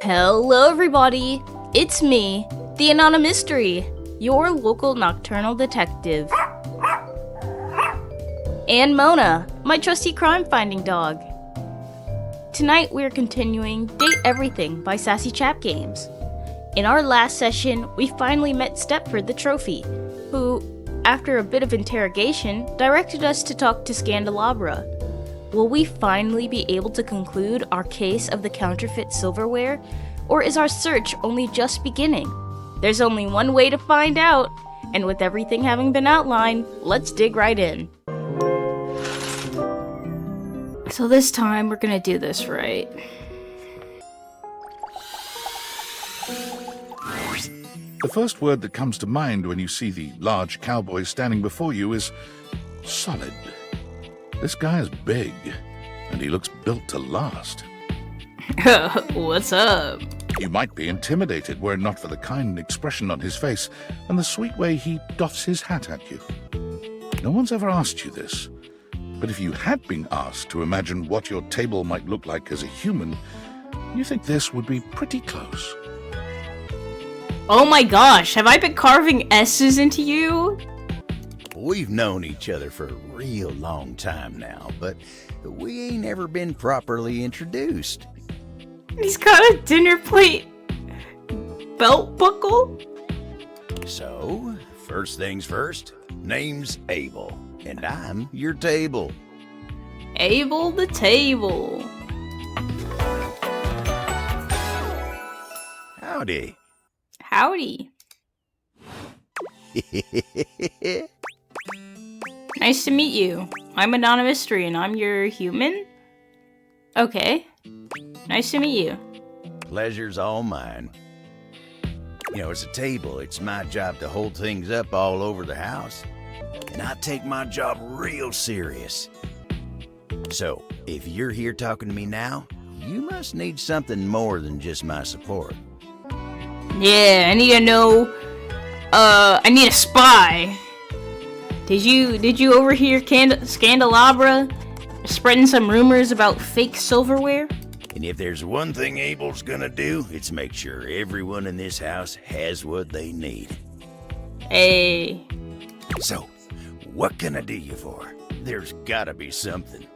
Hello everybody, it's me, the Anonamystery, your local nocturnal detective. And Mona, my trusty crime-finding dog. Tonight we're continuing Date Everything by Sassy Chap Games. In our last session, we finally met Stepford the Trophy, who, after a bit of interrogation, directed us to talk to Scandalabra. Will we finally be able to conclude our case of the counterfeit silverware, or is our search only just beginning? There's only one way to find out, and with everything having been outlined, let's dig right in. So this time, we're gonna do this right. The first word that comes to mind when you see the large cowboy standing before you is solid. This guy is big, and he looks built to last. What's up? You might be intimidated were it not for the kind expression on his face and the sweet way he doffs his hat at you. No one's ever asked you this, but if you had been asked to imagine what your table might look like as a human, you think this would be pretty close. Oh my gosh, have I been carving S's into you? We've known each other for a real long time now, but we ain't ever been properly introduced. He's got a dinner plate belt buckle? So, first things first, name's Abel, and I'm your table. Abel the table. Howdy. Howdy. Nice to meet you. I'm Anonamystery and I'm your human? Okay. Nice to meet you. Pleasure's all mine. You know, as a table, it's my job to hold things up all over the house. And I take my job real serious. So, if you're here talking to me now, you must need something more than just my support. Yeah, I need to know, I need a spy. Did you overhear Scandalabra spreading some rumors about fake silverware? And if there's one thing Abel's gonna do, it's make sure everyone in this house has what they need. Hey. So, what can I do you for? There's gotta be something.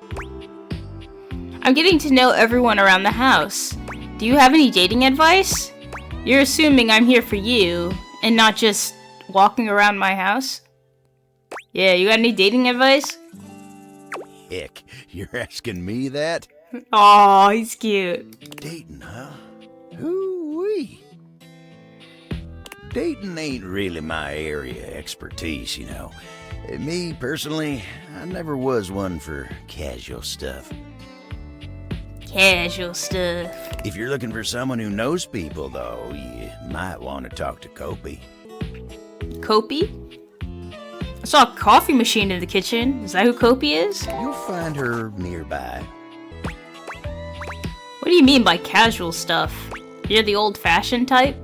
I'm getting to know everyone around the house. Do you have any dating advice? You're assuming I'm here for you, and not just walking around my house? Yeah, you got any dating advice? Heck, you're asking me that? Aw, he's cute. Dating, huh? Hoo-wee. Dating ain't really my area of expertise, you know. Me, personally, I never was one for casual stuff. Casual stuff. If you're looking for someone who knows people, though, you might want to talk to Kopi. Kopi? I saw a coffee machine in the kitchen. Is that who Kopi is? You'll find her nearby. What do you mean by casual stuff? You're the old-fashioned type?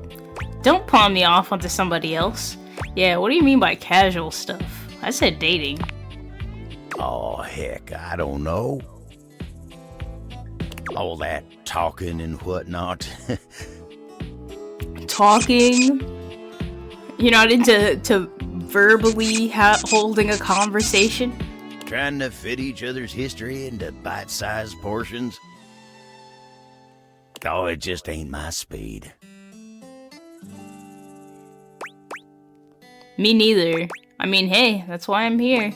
Don't pawn me off onto somebody else. Yeah, what do you mean by casual stuff? I said dating. Oh, heck, I don't know. All that talking and whatnot. Talking? You're not into verbally holding a conversation? Trying to fit each other's history into bite-sized portions. Oh, it just ain't my speed. Me neither. I mean, hey, that's why I'm here.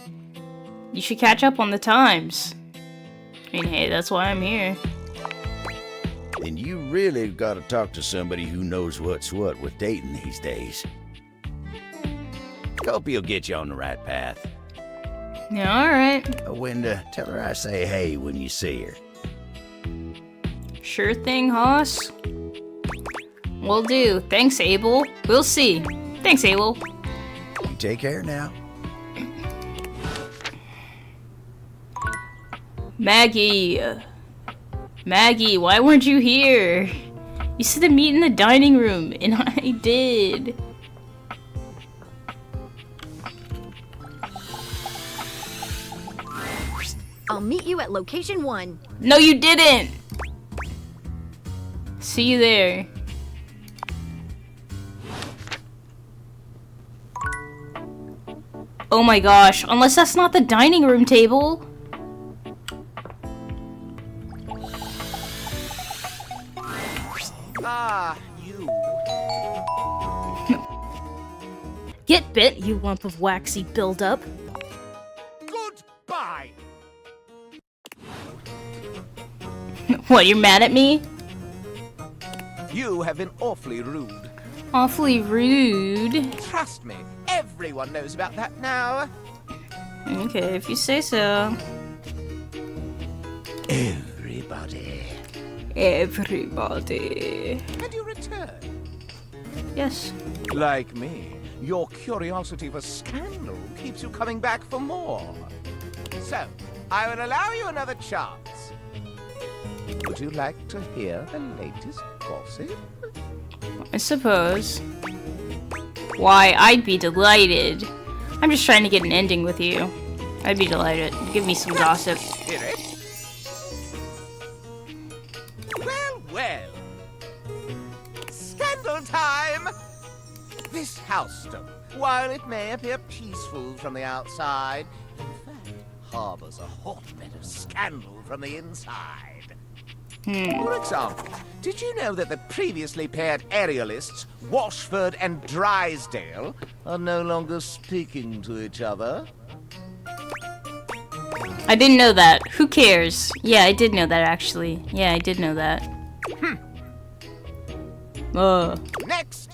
You should catch up on the times. I mean, hey, that's why I'm here. Then you really gotta talk to somebody who knows what's what with dating these days. Kopi'll get you on the right path. Yeah, alright. When tell her I say hey when you see her. Sure thing, Hoss. Will do. Thanks, Abel. We'll see. Thanks, Abel. You take care now. Maggie. Maggie, why weren't you here? You said to meet in the dining room, and I did. I'll meet you at location 1. No, you didn't! See you there. Oh my gosh, unless that's not the dining room table. Ah, you. Get bit, you lump of waxy buildup. Goodbye. What, you're mad at me? You have been awfully rude. Awfully rude. Trust me, everyone knows about that now. Okay, if you say so. Everybody. Everybody. And you return. Yes. Like me, your curiosity for scandal keeps you coming back for more. So, I will allow you another chance. Would you like to hear the latest gossip? I suppose. Why, I'd be delighted. I'm just trying to get an ending with you. I'd be delighted. Give me some gossip. Hear it? Well, well. Scandal time! This housestone, while it may appear peaceful from the outside, in fact, harbors a hotbed of scandal from the inside. For example, did you know that the previously paired aerialists, Washford and Drysdale, are no longer speaking to each other? I didn't know that. Who cares? Yeah, I did know that actually. Yeah, I did know that. Next!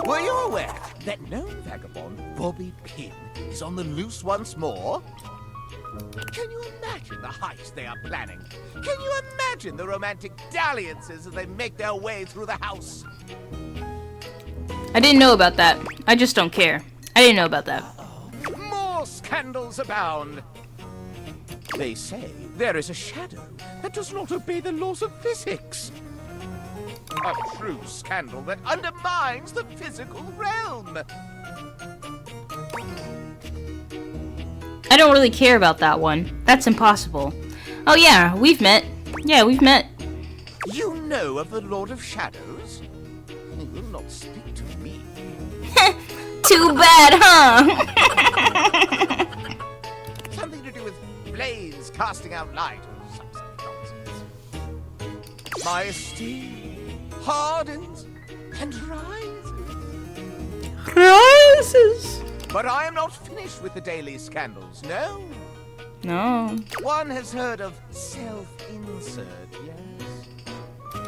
Were you aware that known vagabond Bobby Pin is on the loose once more? Can you imagine the heist they are planning? Can you imagine the romantic dalliances as they make their way through the house? I didn't know about that. I just don't care. I didn't know about that. More scandals abound. They say there is a shadow that does not obey the laws of physics. A true scandal that undermines the physical realm. I don't really care about that one. That's impossible. Oh yeah, we've met. Yeah, we've met. You know of the Lord of Shadows? He will not speak to me. Too bad, huh? Something to do with blades casting out light or some such nonsense. My esteem hardens and rises. Rises. But I am not finished with the daily scandals, no. No. One has heard of self-insert, yes?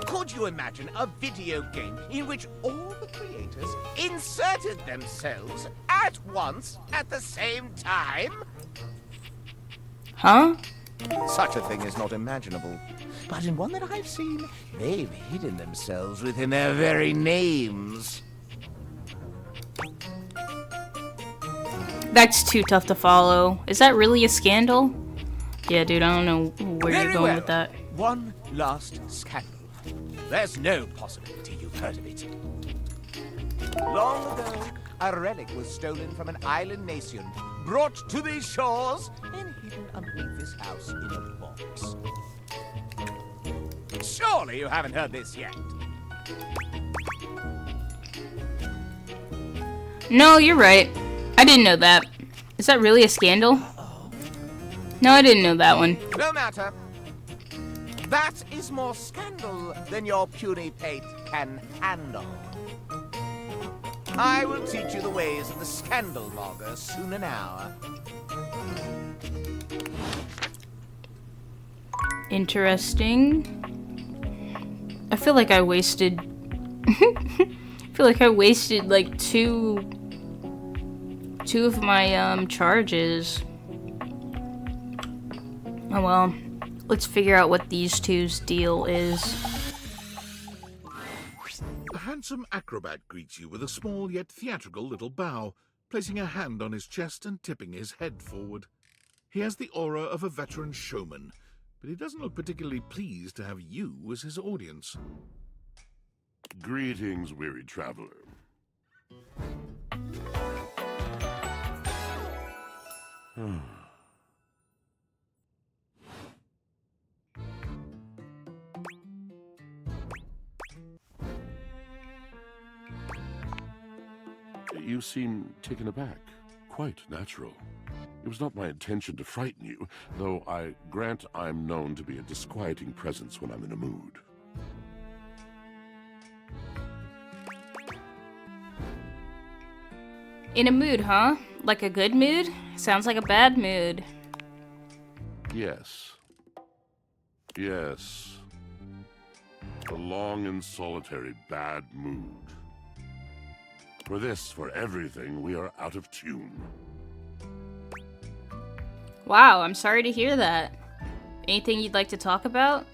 Could you imagine a video game in which all the creators inserted themselves at once at the same time? Huh? Such a thing is not imaginable. But in one that I've seen, they've hidden themselves within their very names. That's too tough to follow. Is that really a scandal? Yeah, dude, I don't know where Very you're going well. with that. One last scandal. There's no possibility you've heard of it. Long ago, a relic was stolen from an island nation, brought to these shores, and hidden underneath this house in a box. Surely you haven't heard this yet. No, you're right. I didn't know that. Is that really a scandal? No, I didn't know that one. No matter. That is more scandal than your puny pate can handle. I will teach you the ways of the scandal logger soon enow. Interesting. I feel like I wasted... like two of my charges. Oh well. Let's figure out what these two's deal is. A handsome acrobat greets you with a small yet theatrical little bow, placing a hand on his chest and tipping his head forward. He has the aura of a veteran showman, but he doesn't look particularly pleased to have you as his audience. Greetings, weary traveler. You seem taken aback. Quite natural. It was not my intention to frighten you, though I grant I'm known to be a disquieting presence when I'm in a mood. In a mood, huh? Like a good mood? Sounds like a bad mood. Yes. Yes. A long and solitary bad mood. For this, for everything, we are out of tune. Wow, I'm sorry to hear that. Anything you'd like to talk about?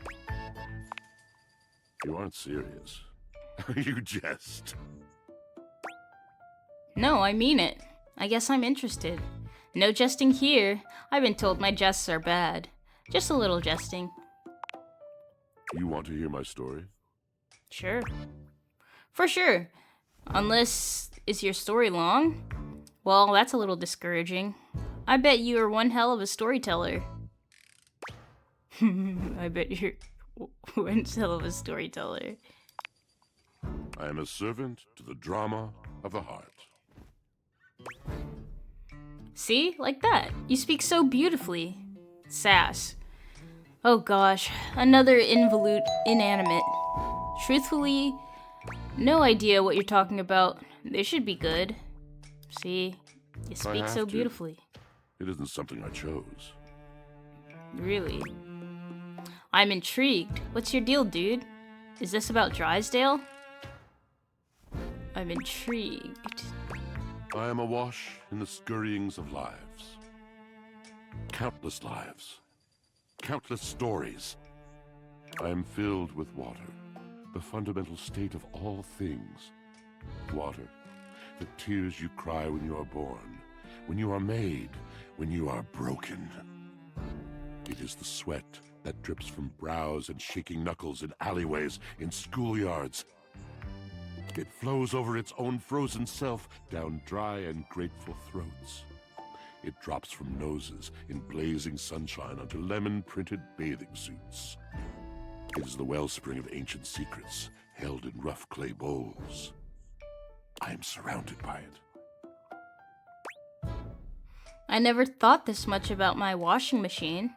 You aren't serious. You jest. No, I mean it. I guess I'm interested. No jesting here. I've been told my jests are bad. Just a little jesting. You want to hear my story? Sure. For sure. Unless, is your story long? Well, that's a little discouraging. I bet you are one hell of a storyteller. I bet you're one hell of a storyteller. I am a servant to the drama of the heart. See? Like that. You speak so beautifully. Sass. Oh gosh, another inanimate. Truthfully, no idea what you're talking about. They should be good. See? You speak so beautifully. It isn't something I chose. Really? I'm intrigued. What's your deal, dude? Is this about Drysdale? I'm intrigued. I am awash in the scurryings of lives. Countless lives. Countless stories. I am filled with water, the fundamental state of all things. Water, the tears you cry when you are born, when you are made, when you are broken. It is the sweat that drips from brows and shaking knuckles in alleyways, in schoolyards. It flows over its own frozen self down dry and grateful throats. It drops from noses in blazing sunshine onto lemon-printed bathing suits. It is the wellspring of ancient secrets, held in rough clay bowls. I am surrounded by it. I never thought this much about my washing machine.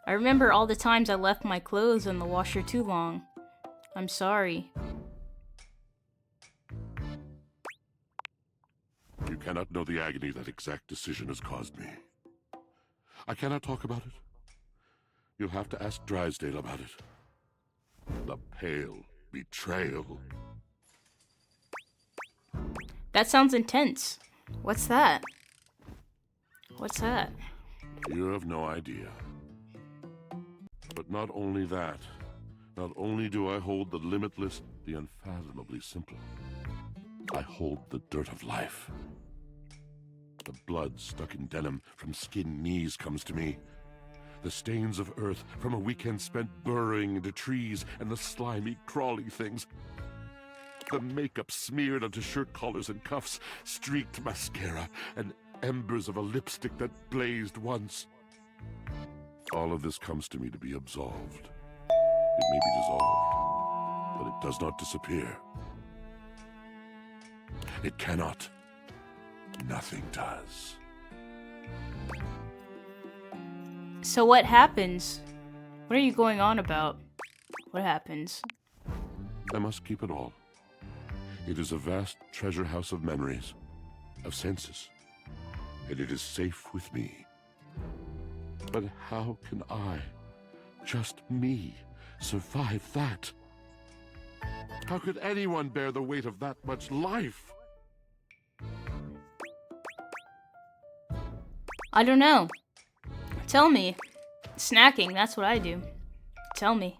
I remember all the times I left my clothes in the washer too long. I'm sorry. You cannot know the agony that exact decision has caused me. I cannot talk about it. You'll have to ask Drysdale about it. The pale betrayal. That sounds intense. What's that? What's that? You have no idea. But not only that, not only do I hold the limitless, the unfathomably simple, I hold the dirt of life. The blood stuck in denim from skinned knees comes to me. The stains of earth from a weekend spent burrowing into trees and the slimy, crawly things. The makeup smeared onto shirt collars and cuffs, streaked mascara, and embers of a lipstick that blazed once. All of this comes to me to be absolved. It may be dissolved, but it does not disappear. It cannot. Nothing does. So what happens? What are you going on about? What happens? I must keep it all. It is a vast treasure house of memories, of senses, and it is safe with me. But how can I, just me, survive that? How could anyone bear the weight of that much life? I don't know. Tell me. Snacking, that's what I do. Tell me.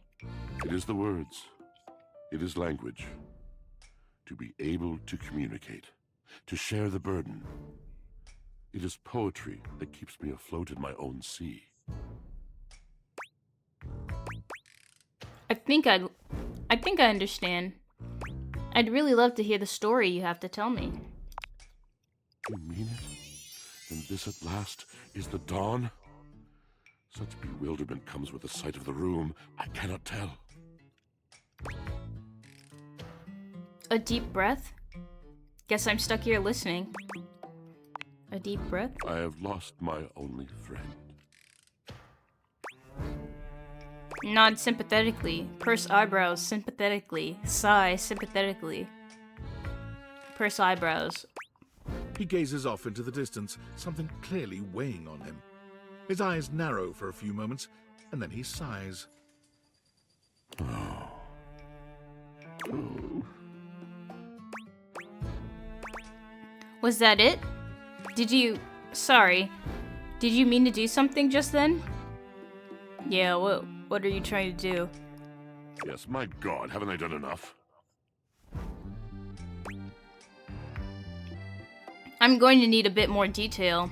It is the words. It is language. To be able to communicate. To share the burden. It is poetry that keeps me afloat in my own sea. I think I understand. I'd really love to hear the story you have to tell me. You mean it? Then this at last is the dawn? Such bewilderment comes with the sight of the room, I cannot tell. A deep breath? Guess I'm stuck here listening. A deep breath. I have lost my only friend. Nod sympathetically. Purse eyebrows sympathetically. Sigh sympathetically. Purse eyebrows. He gazes off into the distance, something clearly weighing on him. His eyes narrow for a few moments, and then he sighs. Was that it? Sorry. Did you mean to do something just then? Yeah, what are you trying to do? Yes, my God, haven't I done enough? I'm going to need a bit more detail.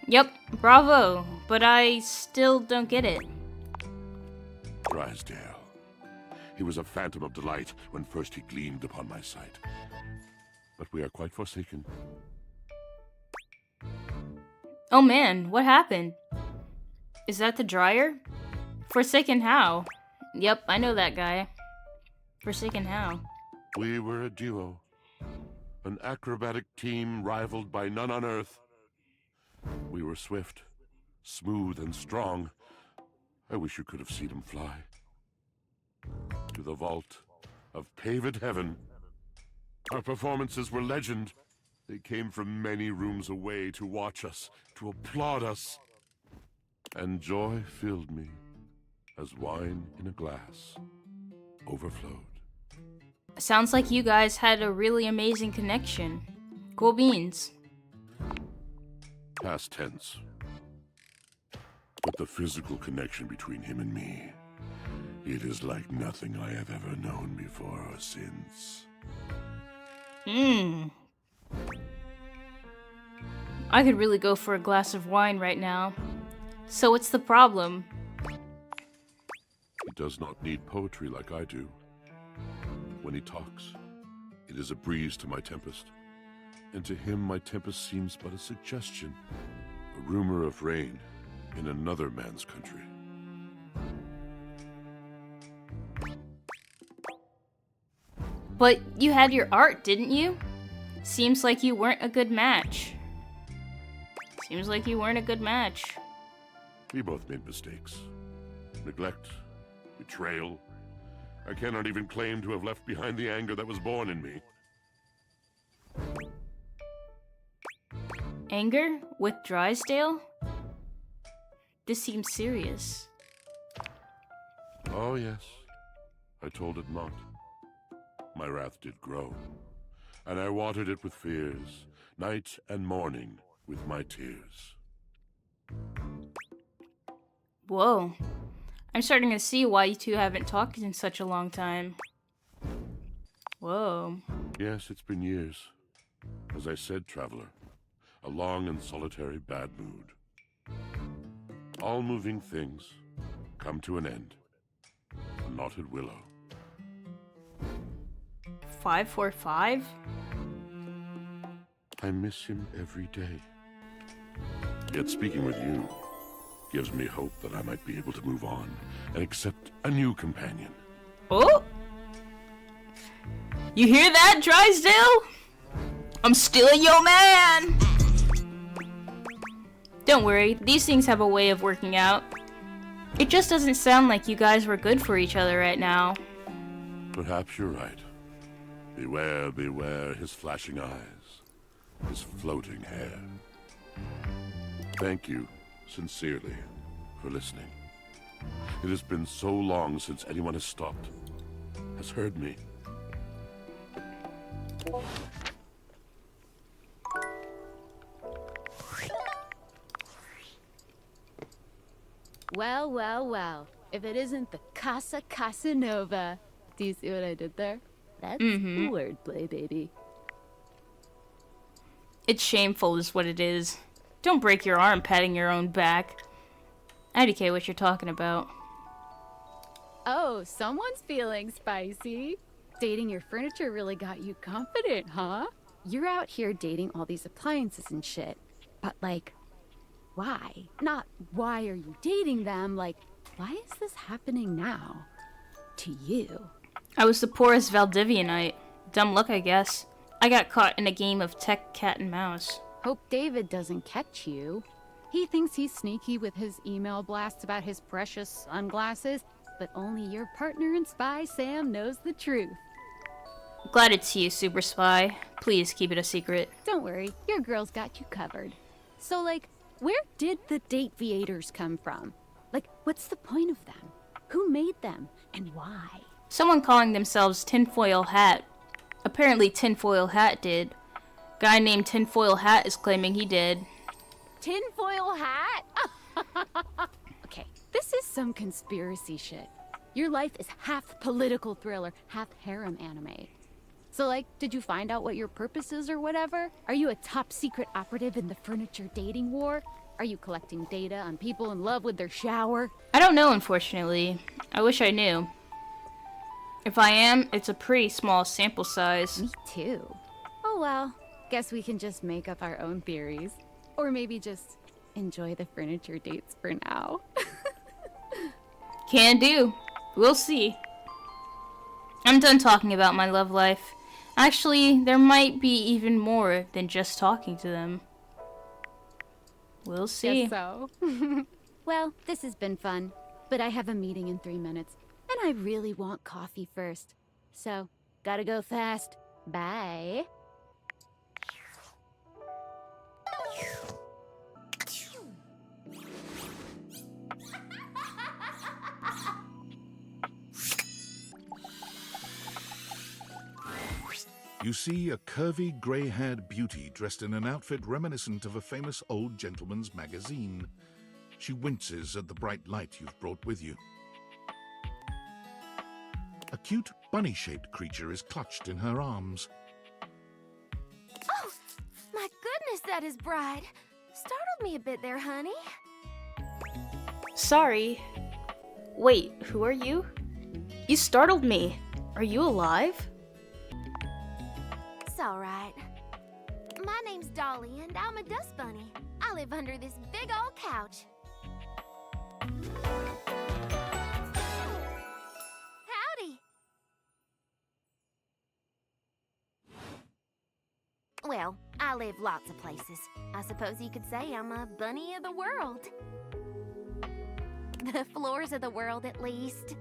Yep, bravo, but I still don't get it. Drysdale. He was a phantom of delight when first he gleamed upon my sight. But we are quite forsaken. Oh man, what happened? Is that the dryer? Forsaken how? Yep, I know that guy. Forsaken how? We were a duo. An acrobatic team rivaled by none on Earth. We were swift, smooth, and strong. I wish you could have seen him fly. To the vault of paved heaven. Our performances were legend. They came from many rooms away to watch us, to applaud us. And joy filled me as wine in a glass overflowed. Sounds like you guys had a really amazing connection. Cool beans. Past tense. But the physical connection between him and me, it is like nothing I have ever known before or since. I could really go for a glass of wine right now. So what's the problem? He does not need poetry like I do. When he talks, it is a breeze to my tempest. And to him my tempest seems but a suggestion, a rumor of rain in another man's country. But you had your art, didn't you? Seems like you weren't a good match. Seems like you weren't a good match. We both made mistakes. Neglect, betrayal. I cannot even claim to have left behind the anger that was born in me. Anger? With Drysdale? This seems serious. Oh yes, I told it not. My wrath did grow, and I watered it with fears, night and morning with my tears. Whoa. I'm starting to see why you two haven't talked in such a long time. Whoa. Yes, it's been years. As I said, traveler, a long and solitary bad mood. All moving things come to an end. A knotted willow. 545? I miss him every day. Yet speaking with you gives me hope that I might be able to move on and accept a new companion. Oh! You hear that, Drysdale? I'm still your man! Don't worry, these things have a way of working out. It just doesn't sound like you guys were good for each other right now. Perhaps you're right. Beware, beware his flashing eyes, his floating hair. Thank you, sincerely, for listening. It has been so long since anyone has stopped, has heard me. Well, well, well. If it isn't the Casa Casanova. Do you see what I did there? That's wordplay, baby. It's shameful is what it is. Don't break your arm patting your own back. IDK what you're talking about. Oh, someone's feeling spicy. Dating your furniture really got you confident, huh? You're out here dating all these appliances and shit. But like, why? Not why are you dating them, like, why is this happening now? To you. I was the poorest Valdivianite. Dumb luck, I guess. I got caught in a game of tech cat and mouse. Hope David doesn't catch you. He thinks he's sneaky with his email blasts about his precious sunglasses, but only your partner in Spy Sam knows the truth. Glad it's you, Super Spy. Please keep it a secret. Don't worry, your girl's got you covered. So, like, where did the Dateviators come from? Like, what's the point of them? Who made them, and why? Someone calling themselves Tinfoilhat. Apparently Tinfoilhat did. Guy named Tinfoilhat is claiming he did. Tinfoilhat? Okay, this is some conspiracy shit. Your life is half political thriller, half harem anime. So, like, did you find out what your purpose is or whatever? Are you a top secret operative in the furniture dating war? Are you collecting data on people in love with their shower? I don't know, unfortunately. I wish I knew. If I am, it's a pretty small sample size. Me too. Oh well, guess we can just make up our own theories. Or maybe just enjoy the furniture dates for now. Can do. We'll see. I'm done talking about my love life. Actually, there might be even more than just talking to them. We'll see. Guess so. Well, this has been fun, but I have a meeting in 3 minutes, and I really want coffee first. So, gotta go fast. Bye. You see a curvy, grey-haired beauty dressed in an outfit reminiscent of a famous old gentleman's magazine. She winces at the bright light you've brought with you. A cute, bunny-shaped creature is clutched in her arms. Oh, my goodness, that is bright. Startled me a bit there, honey. Sorry. Wait, who are you? You startled me. Are you alive? It's all right. My name's Dolly, and I'm a dust bunny. I live under this big old couch. Howdy. Well, I live lots of places. I suppose you could say I'm a bunny of the world. The floors of the world, at least.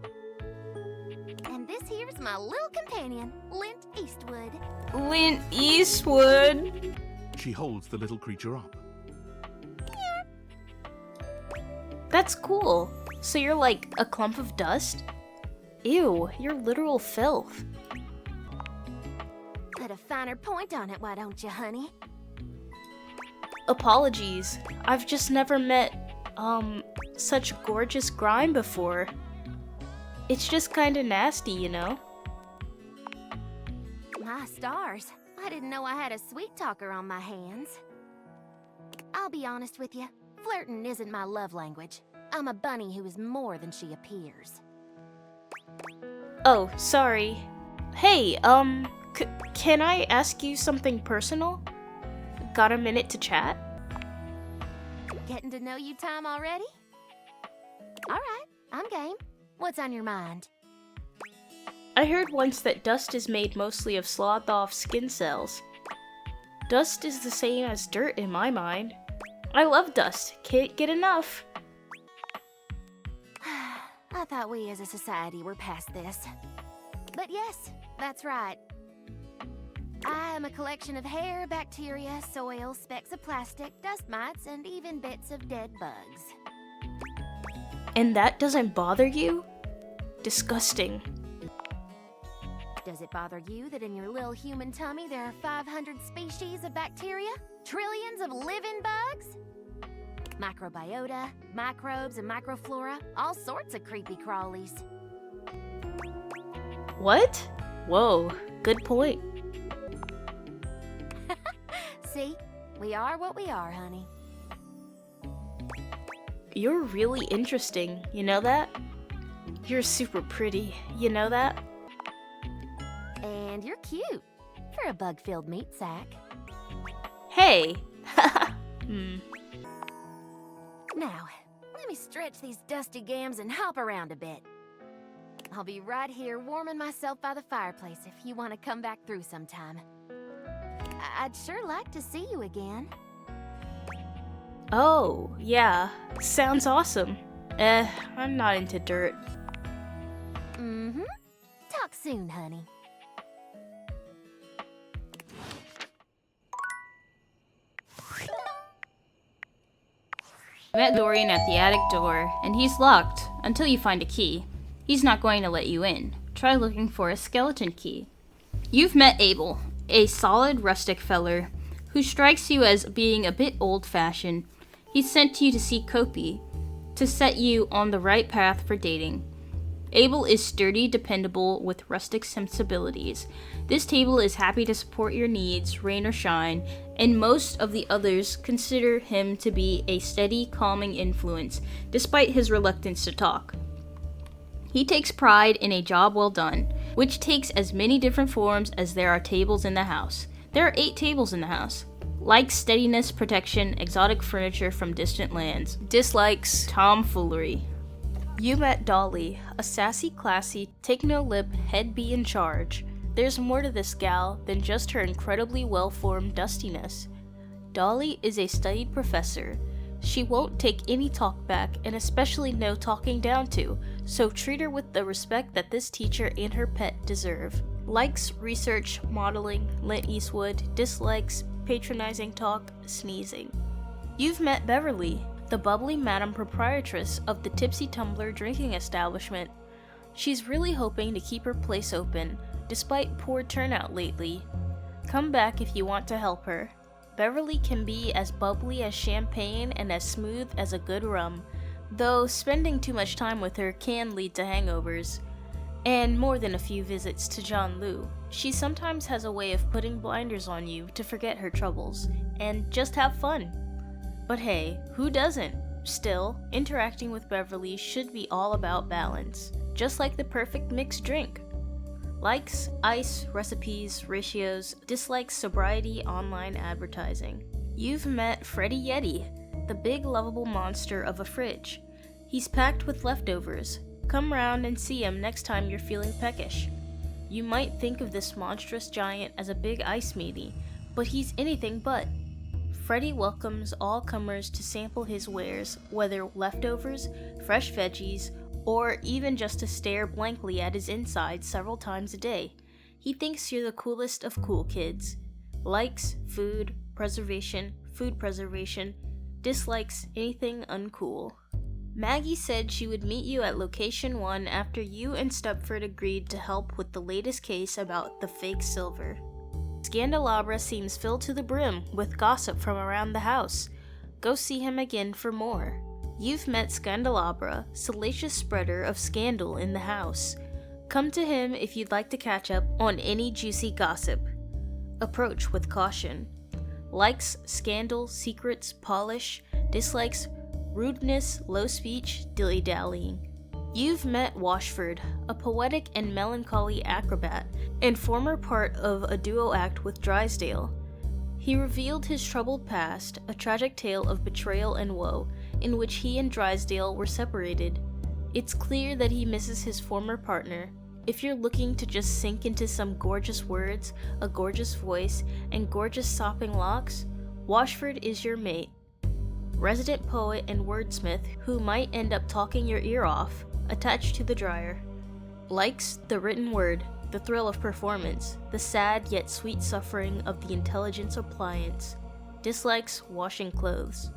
And this here's my little companion, Lint Eastwood. Lint Eastwood? She holds the little creature up. That's cool. So you're like a clump of dust? Ew, you're literal filth. Put a finer point on it, why don't you, honey? Apologies. I've just never met, such gorgeous grime before. It's just kinda nasty, you know? My stars. I didn't know I had a sweet talker on my hands. I'll be honest with you. Flirting isn't my love language. I'm a bunny who is more than she appears. Oh, sorry. Hey, can I ask you something personal? Got a minute to chat? Getting to know you time already? Alright, I'm game. What's on your mind? I heard once that dust is made mostly of sloughed-off skin cells. Dust is the same as dirt in my mind. I love dust. Can't get enough. I thought we as a society were past this. But yes, that's right. I am a collection of hair, bacteria, soil, specks of plastic, dust mites, and even bits of dead bugs. And that doesn't bother you? Disgusting. Does it bother you that in your little human tummy there are 500 species of bacteria? Trillions of living bugs? Microbiota, microbes, and microflora, all sorts of creepy crawlies. What? Whoa, good point. See? We are what we are, honey. You're really interesting, you know that? You're super pretty, you know that? And you're cute for a bug-filled meat sack. Hey! Now, let me stretch these dusty gams and hop around a bit. I'll be right here warming myself by the fireplace if you want to come back through sometime. I'd sure like to see you again. Oh, yeah. Sounds awesome. I'm not into dirt. Mm-hmm. Talk soon, honey. I met Dorian at the attic door, and he's locked until you find a key. He's not going to let you in. Try looking for a skeleton key. You've met Abel, a solid rustic feller who strikes you as being a bit old-fashioned. He's sent you to see Kopi to set you on the right path for dating. Abel is sturdy, dependable, with rustic sensibilities. This table is happy to support your needs, rain or shine, and most of the others consider him to be a steady, calming influence, despite his reluctance to talk. He takes pride in a job well done, which takes as many different forms as there are tables in the house. There are 8 tables in the house. Likes steadiness, protection, exotic furniture from distant lands. Dislikes tomfoolery. You met Dolly, a sassy, classy, take-no-lip, head-be-in-charge. There's more to this gal than just her incredibly well-formed dustiness. Dolly is a studied professor. She won't take any talk back, and especially no talking down to, so treat her with the respect that this teacher and her pet deserve. Likes research, modeling, Clint Eastwood. Dislikes patronizing talk, sneezing. You've met Beverly, the bubbly madam proprietress of the Tipsy Tumbler drinking establishment. She's really hoping to keep her place open, despite poor turnout lately. Come back if you want to help her. Beverly can be as bubbly as champagne and as smooth as a good rum, though spending too much time with her can lead to hangovers. And more than a few visits to John Liu. She sometimes has a way of putting blinders on you to forget her troubles, and just have fun. But hey, who doesn't? Still, interacting with Beverly should be all about balance, just like the perfect mixed drink. Likes, ice, recipes, ratios. Dislikes, sobriety, online advertising. You've met Freddy Yeti, the big lovable monster of a fridge. He's packed with leftovers. Come round and see him next time you're feeling peckish. You might think of this monstrous giant as a big ice meaty, but he's anything but. Freddy welcomes all comers to sample his wares, whether leftovers, fresh veggies, or even just to stare blankly at his insides several times a day. He thinks you're the coolest of cool kids. Likes, food preservation. Dislikes, anything uncool. Maggie said she would meet you at Location 1 after you and Stepford agreed to help with the latest case about the fake silver. Scandalabra seems filled to the brim with gossip from around the house. Go see him again for more. You've met Scandalabra, salacious spreader of scandal in the house. Come to him if you'd like to catch up on any juicy gossip. Approach with caution. Likes, scandal, secrets, polish. Dislikes, rudeness, low speech, dilly-dallying. You've met Washford, a poetic and melancholy acrobat, and former part of a duo act with Drysdale. He revealed his troubled past, a tragic tale of betrayal and woe, in which he and Drysdale were separated. It's clear that he misses his former partner. If you're looking to just sink into some gorgeous words, a gorgeous voice, and gorgeous sopping locks, Washford is your mate. Resident poet and wordsmith who might end up talking your ear off, attached to the dryer. Likes the written word, the thrill of performance, the sad yet sweet suffering of the intelligence appliance. Dislikes washing clothes.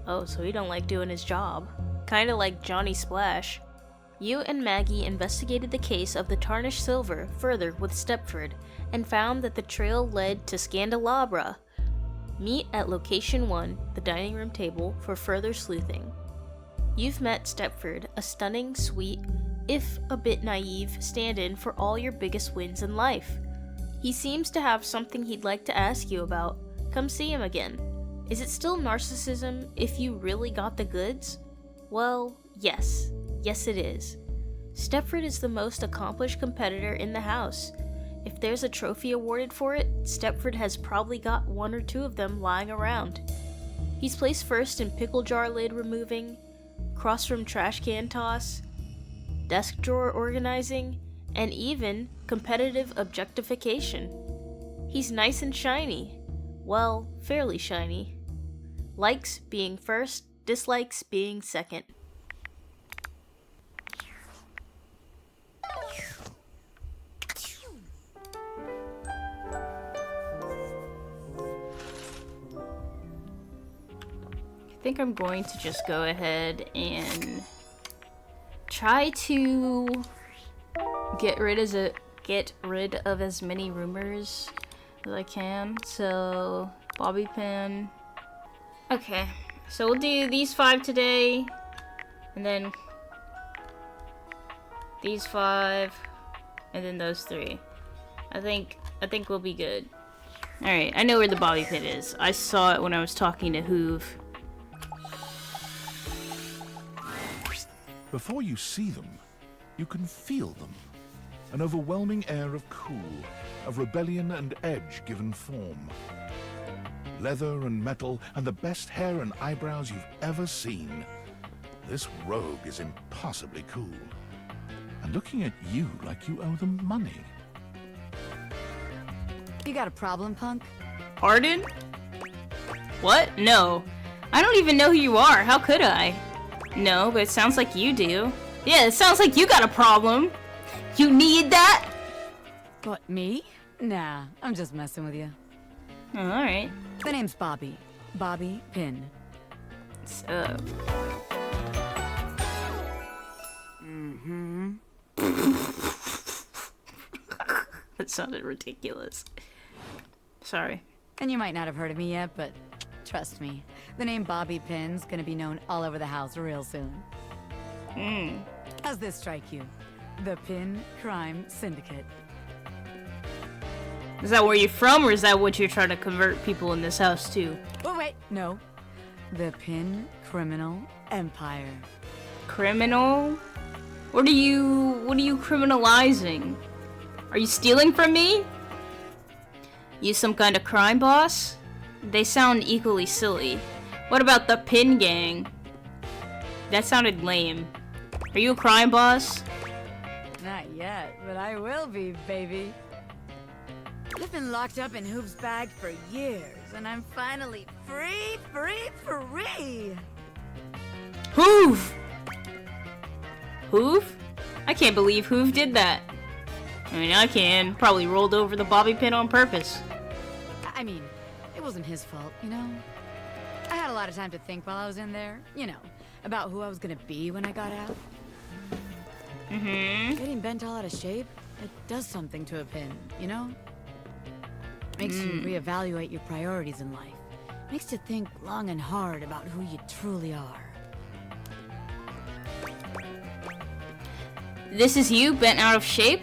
Oh, so he don't like doing his job. Kinda like Johnny Splash. You and Maggie investigated the case of the tarnished silver further with Stepford, and found that the trail led to Scandalabra. Meet at Location 1, the dining room table, for further sleuthing. You've met Stepford, a stunning, sweet, if a bit naive, stand-in for all your biggest wins in life. He seems to have something he'd like to ask you about. Come see him again. Is it still narcissism if you really got the goods? Well, yes. Yes it is. Stepford is the most accomplished competitor in the house. If there's a trophy awarded for it, Stepford has probably got 1 or 2 of them lying around. He's placed first in pickle jar lid removing, cross-room trash can toss, desk drawer organizing, and even competitive objectification. He's nice and shiny. Well, fairly shiny. Likes being first, dislikes being second. I think I'm going to just go ahead and try to get rid of as many rumors as I can. So, bobby pin. Okay, so we'll do these 5 today, and then these 5, and then those 3. I think we'll be good. All right, I know where the bobby pin is. I saw it when I was talking to Hoove. Before you see them, you can feel them. An overwhelming air of cool, of rebellion and edge given form. Leather and metal, and the best hair and eyebrows you've ever seen. This rogue is impossibly cool. And looking at you like you owe them money. You got a problem, punk? Pardon? What? No. I don't even know who you are. How could I? No, but it sounds like you do. Yeah, it sounds like you got a problem. You need that? What, me? Nah, I'm just messing with you. Oh, alright. The name's Bobby. Bobby Pin. So... That sounded ridiculous. Sorry. And you might not have heard of me yet, but trust me, the name Bobby Pin's gonna be known all over the house real soon. How's this strike you? The Pin Crime Syndicate. Is that where you're from, or is that what you're trying to convert people in this house to? Oh, wait, no. The Pin Criminal Empire. Criminal? What are you criminalizing? Are you stealing from me? You some kind of crime boss? They sound equally silly. What about the Pin Gang? That sounded lame. Are you a crime boss? Not yet, but I will be, baby. I've been locked up in Hoof's bag for years, and I'm finally free! Hoove! Hoove? I can't believe Hoove did that. I mean, I can. Probably rolled over the bobby pin on purpose. I mean, it wasn't his fault, you know? I had a lot of time to think while I was in there, you know, about who I was gonna be when I got out. Getting bent all out of shape, it does something to a pin, you know? Makes you reevaluate your priorities in life. Makes you think long and hard about who you truly are. This is you, bent out of shape?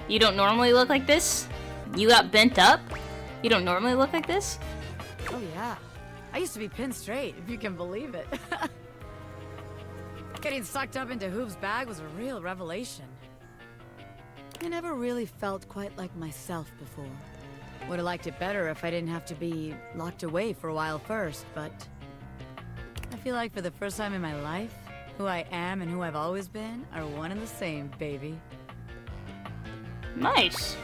You don't normally look like this? You got bent up? You don't normally look like this? Oh yeah. I used to be pinned straight, if you can believe it. Getting sucked up into Hoof's bag was a real revelation. I never really felt quite like myself before. Would have liked it better if I didn't have to be locked away for a while first, but... I feel like for the first time in my life, who I am and who I've always been are one and the same, baby. Nice.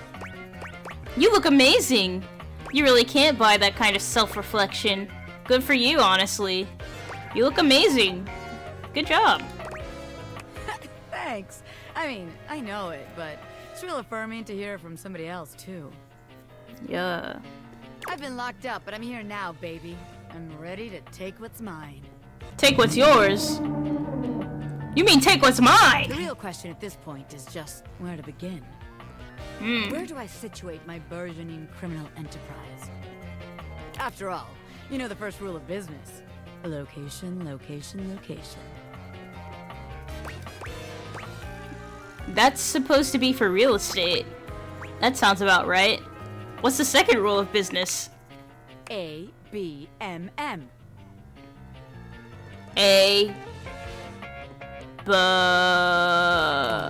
You look amazing. You really can't buy that kind of self-reflection. Good for you, honestly. You look amazing. Good job. Thanks. I mean, I know it, but it's real affirming to hear it from somebody else, too. Yeah. I've been locked up, but I'm here now, baby. I'm ready to take what's mine. Take what's yours? You mean take what's mine? The real question at this point is just where to begin. Where do I situate my burgeoning criminal enterprise? After all, you know the first rule of business. Location, location, location. That's supposed to be for real estate. That sounds about right. What's the second rule of business? A-B-M-M.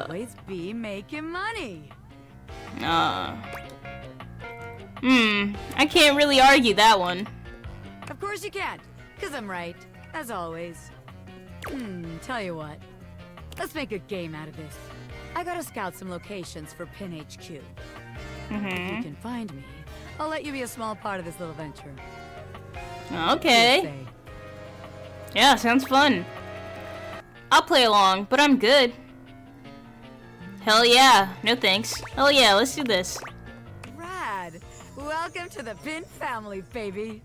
Always be making money. I can't really argue that one. Of course you can, because I'm right, as always. Tell you what. Let's make a game out of this. I gotta scout some locations for Pin HQ. If you can find me, I'll let you be a small part of this little venture. Okay. Yeah, sounds fun. I'll play along, but I'm good. Hell yeah. No thanks. Hell yeah, let's do this. Rad! Welcome to the Pin family, baby.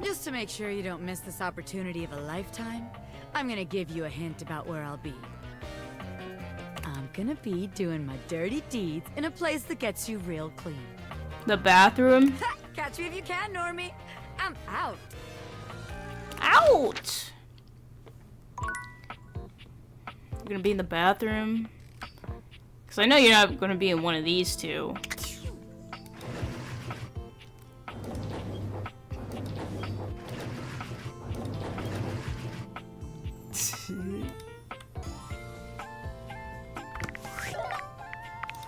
Just to make sure you don't miss this opportunity of a lifetime, I'm gonna give you a hint about where I'll be. I'm gonna be doing my dirty deeds in a place that gets you real clean. The bathroom? Catch me if you can, Normie. I'm out. Out! You're gonna be in the bathroom? Because I know you're not gonna be in one of these two.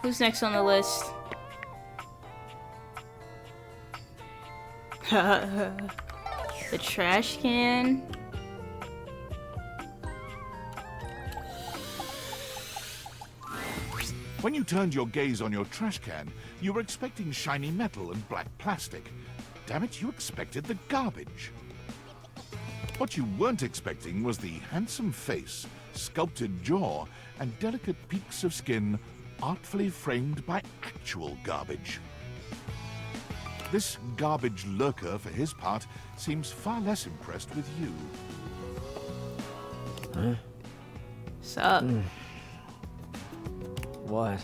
Who's next on the list? The trash can. When you turned your gaze on your trash can, you were expecting shiny metal and black plastic. Damn it, you expected the garbage. What you weren't expecting was the handsome face, sculpted jaw, and delicate peaks of skin artfully framed by actual garbage. This garbage lurker, for his part, seems far less impressed with you. Huh? Sup? What?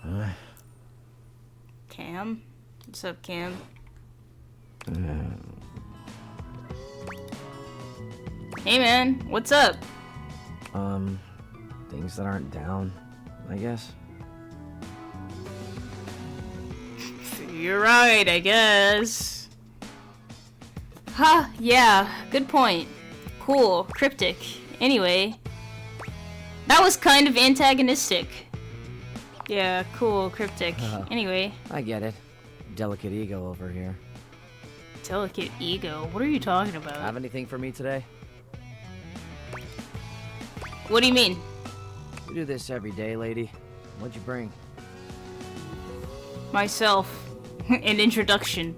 Huh? Cam? What's up, Cam? Hey man, what's up? Things that aren't down, I guess. You're right, I guess. Huh, yeah, good point. Cool, cryptic. Anyway, that was kind of antagonistic. Yeah, cool, cryptic. Anyway. I get it. Delicate ego over here. Delicate ego? What are you talking about? Have anything for me today? What do you mean? You do this every day, lady. What'd you bring? Myself. An introduction.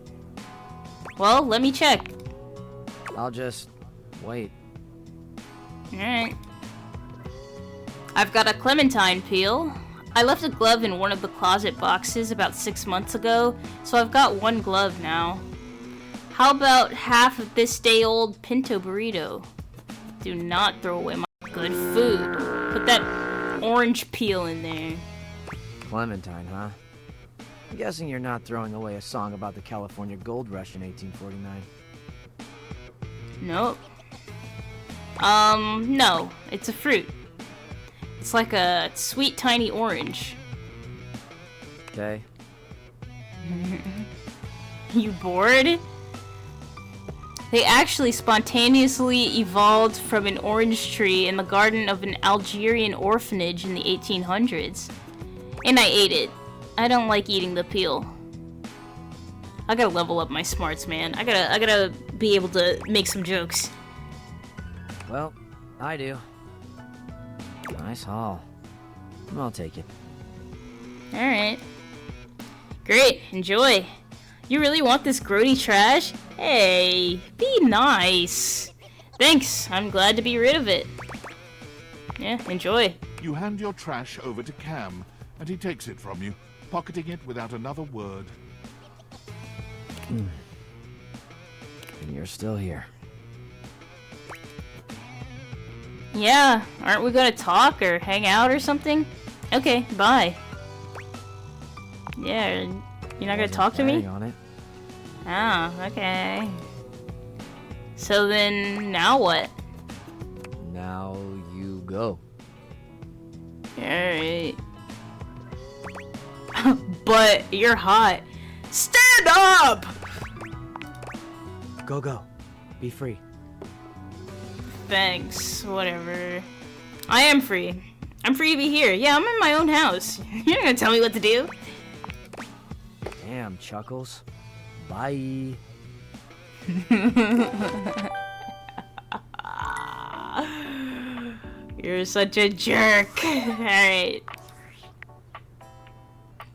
Well, let me check. I'll just wait. Alright. I've got a clementine peel. I left a glove in one of the closet boxes about 6 months ago, so I've got one glove now. How about half of this day-old pinto burrito? Do not throw away my good food. Put that orange peel in there. Clementine, huh? I'm guessing you're not throwing away a song about the California Gold Rush in 1849. Nope. No. It's a fruit. It's like a sweet tiny orange. Okay. You bored? They actually spontaneously evolved from an orange tree in the garden of an Algerian orphanage in the 1800s. And I ate it. I don't like eating the peel. I gotta level up my smarts, man. I gotta be able to make some jokes. Well, I do. Nice haul. I'll take it. Alright. Great, enjoy. You really want this grody trash? Hey, be nice. Thanks, I'm glad to be rid of it. Yeah, enjoy. You hand your trash over to Cam, and he takes it from you, pocketing it without another word. And you're still here. Yeah, aren't we gonna talk or hang out or something? Okay, bye. Yeah, you're not gonna talk to me? On it. Oh, okay. So then, now what? Now you go. Alright. But you're hot. Stand up! Go. Be free. Thanks, whatever. I am free. I'm free to be here. Yeah, I'm in my own house. You're not gonna tell me what to do. Damn, Chuckles. Bye. You're such a jerk. Alright.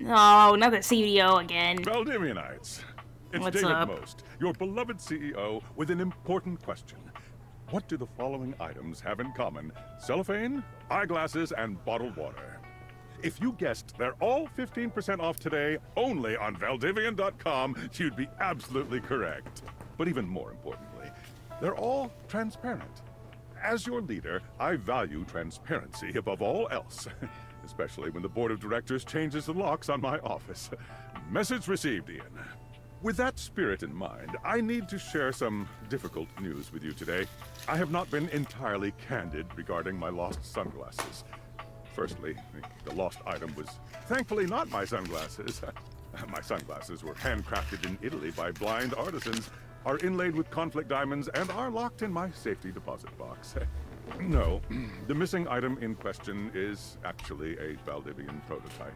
Oh, another CDO again. Valdivianites, it's What's David up? Most, your beloved CEO, with an important question. What do the following items have in common? Cellophane, eyeglasses, and bottled water. If you guessed they're all 15% off today, only on Valdivian.com, you'd be absolutely correct. But even more importantly, they're all transparent. As your leader, I value transparency above all else. Especially when the board of directors changes the locks on my office. Message received, Ian. With that spirit in mind, I need to share some difficult news with you today. I have not been entirely candid regarding my lost sunglasses. Firstly, the lost item was thankfully not my sunglasses. My sunglasses were handcrafted in Italy by blind artisans, are inlaid with conflict diamonds, and are locked in my safety deposit box. No, the missing item in question is actually a Valdivian prototype.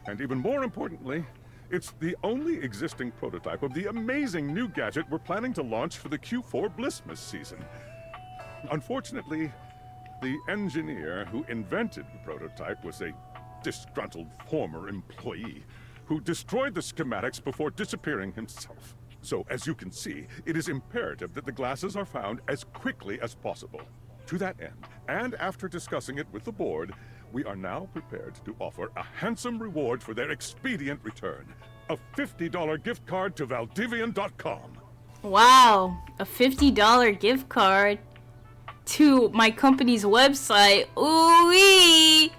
And even more importantly, it's the only existing prototype of the amazing new gadget we're planning to launch for the Q4 Blissmas season. Unfortunately, the engineer who invented the prototype was a disgruntled former employee who destroyed the schematics before disappearing himself. So, as you can see, it is imperative that the glasses are found as quickly as possible. To that end, and after discussing it with the board, we are now prepared to offer a handsome reward for their expedient return. A $50 gift card to Valdivian.com. Wow, a $50 gift card to my company's website. Ooh-wee!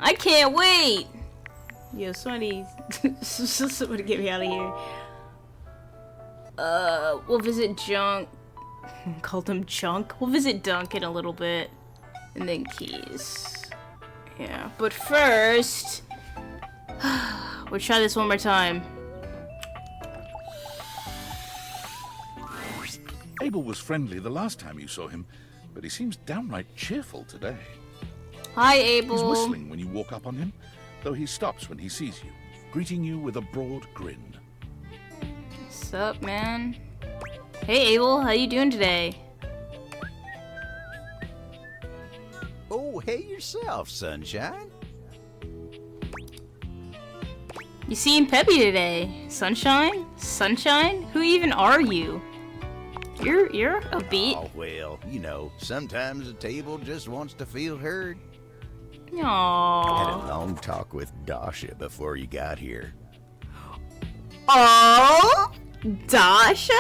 I can't wait! Yo, somebody get me out of here. We'll visit Junk. Called him Chunk. We'll visit Dunk in a little bit. And then Keys. Yeah, but first... we'll try this one more time. Abel was friendly the last time you saw him, but he seems downright cheerful today. Hi, Abel. He's whistling when you walk up on him, though he stops when he sees you, greeting you with a broad grin. What's up, man? Hey, Abel, how you doing today? Oh, hey yourself, Sunshine. You seem peppy today. Sunshine? Sunshine? Who even are you? You're a beat. Oh, well, you know, sometimes a table just wants to feel heard. Had a Aww. long talk with Dasha before you got here. Oh, Dasha?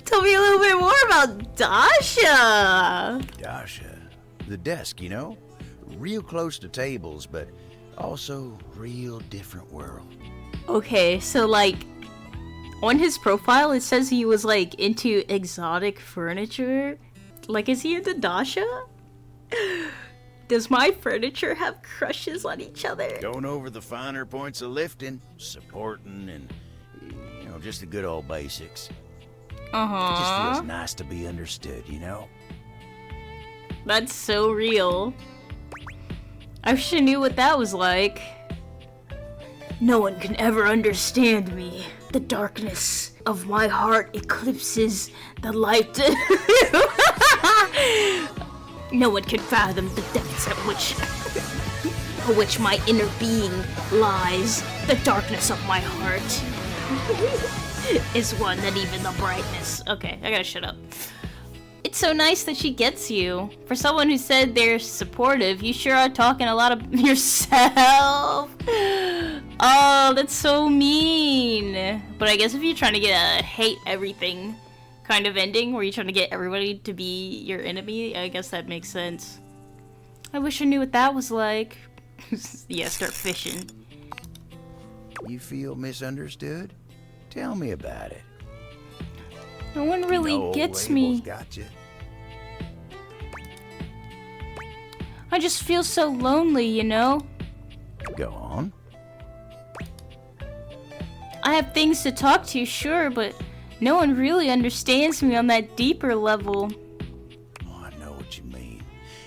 Tell me a little bit more about Dasha. Dasha. The desk, you know? Real close to tables, but also real different world. Okay, so like, on his profile it says he was like into exotic furniture. Like, is he into Dasha? Does my furniture have crushes on each other? Going over the finer points of lifting, supporting, and, you know, just the good old basics. It just feels nice to be understood, you know? That's so real. I wish I knew what that was like. No one can ever understand me. The darkness of my heart eclipses the light. No one can fathom the depths at which my inner being lies. The darkness of my heart is one that even the brightness... Okay, I gotta shut up. It's so nice that she gets you. For someone who said they're supportive, you sure are talking a lot of yourself. Oh, that's so mean. But I guess if you're trying to get a hate everything kind of ending, where you're trying to get everybody to be your enemy, I guess that makes sense. I wish I knew what that was like. Yeah, start fishing. You feel misunderstood? Tell me about it. No one really You know, gets Abel's me. Gotcha. I just feel so lonely, you know? Go on. I have things to talk to, sure, but no one really understands me on that deeper level. Oh, I know what you mean.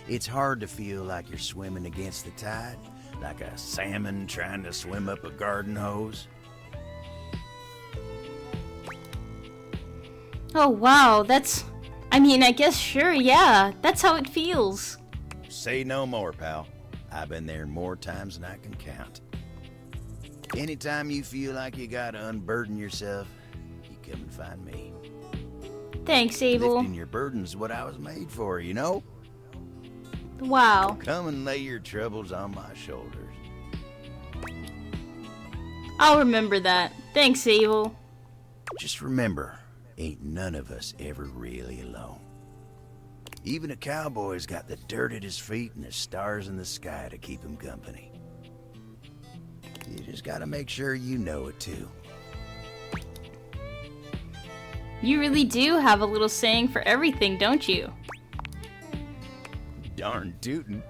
It's hard to feel like you're swimming against the tide, like a salmon trying to swim up a garden hose. Oh wow, that's... I mean, I guess sure, yeah. That's how it feels. Say no more, pal. I've been there more times than I can count. Anytime you feel like you gotta unburden yourself, you come and find me. Thanks, Abel. Lifting your burden's what I was made for, you know? Wow. Come and lay your troubles on my shoulders. I'll remember that. Thanks, Abel. Just remember, ain't none of us ever really alone. Even a cowboy's got the dirt at his feet and the stars in the sky to keep him company. You just gotta make sure you know it too. You really do have a little saying for everything, don't you? Darn tootin'.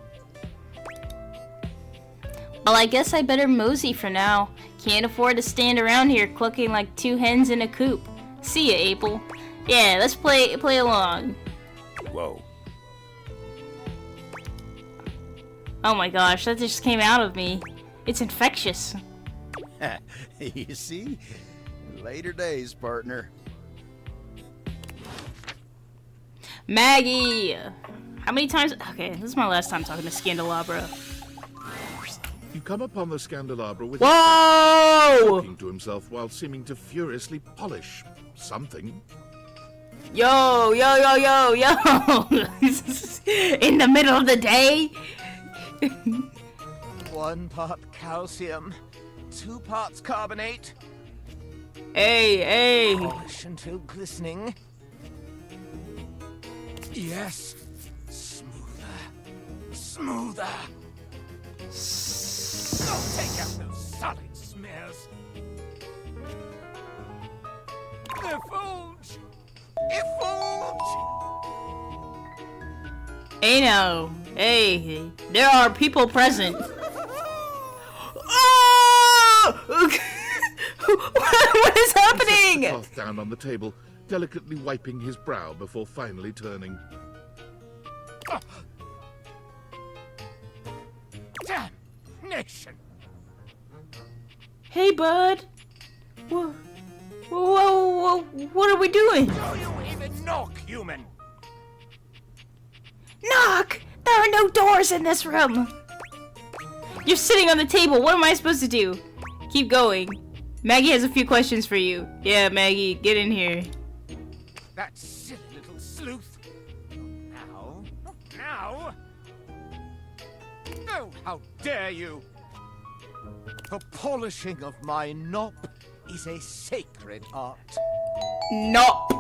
Well, I guess I better mosey for now. Can't afford to stand around here clucking like two hens in a coop. See ya, Abel. Yeah, let's play along. Whoa. Oh my gosh, that just came out of me. It's infectious. You see? Later days, partner. Maggie! How many times? Okay, this is my last time talking to Scandalabra. You come upon the Scandalabra with Whoa! talking to himself while seeming to furiously polish something. Yo! In the middle of the day? 1 part calcium, 2 parts carbonate. Hey! Polish until glistening. Yes. Smoother. Don't take out those solid smears. Effulge! Hey now. Hey, there are people present. Oh! What is happening? He sets the cloth down on the table, delicately wiping his brow before finally turning. Damnation! Hey, bud. Whoa, what are we doing? Do you even knock, human? Knock! There are no doors in this room. You're sitting on the table. What am I supposed to do? Keep going. Maggie has a few questions for you. Yeah, Maggie, get in here. That silly little sleuth. Now. Oh, how dare you! The polishing of my nop is a sacred art. Nop.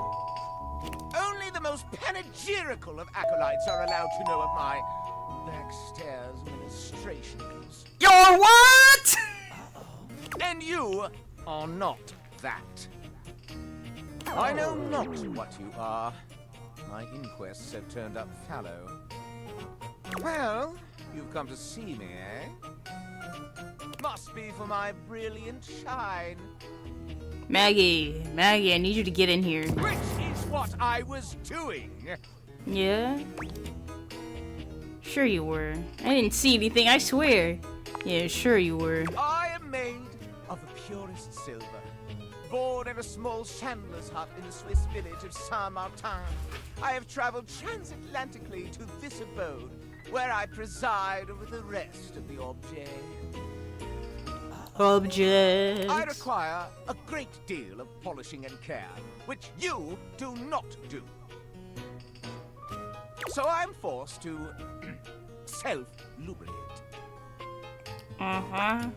Only the most panegyrical of acolytes are allowed to know of my backstairs ministrations. You're what? And you are not that. I know not what you are. My inquests have turned up fallow. Well, you've come to see me, eh? Must be for my brilliant shine. Maggie, I need you to get in here. Which is what I was doing. Yeah? Sure you were. I didn't see anything, I swear. Yeah, sure you were. I am made of the purest silver. Born in a small chandler's hut in the Swiss village of Saint-Martin, I have traveled transatlantically to this abode, where I preside over the rest of the object. Objects. I require a great deal of polishing and care, which you do not do. So I'm forced to self-lubricate. Uh-huh.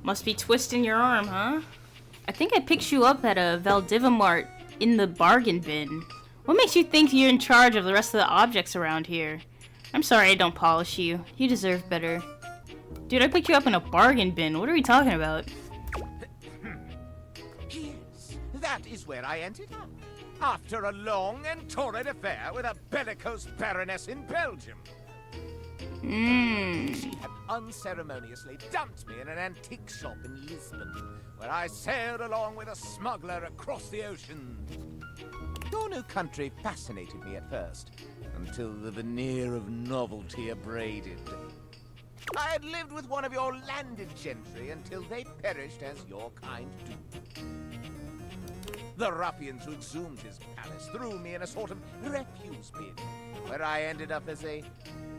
Must be twisting your arm, huh? I think I picked you up at a Valdivamart in the bargain bin. What makes you think you're in charge of the rest of the objects around here? I'm sorry I don't polish you. You deserve better. Dude, I picked you up in a bargain bin. What are we talking about? Yes, that is where I ended up. After a long and torrid affair with a bellicose baroness in Belgium. She had unceremoniously dumped me in an antique shop in Lisbon, where I sailed along with a smuggler across the ocean. Your new country fascinated me at first, until the veneer of novelty abraded. I had lived with one of your landed gentry until they perished as your kind do. The ruffians who exhumed his palace threw me in a sort of refuse bin, where I ended up as a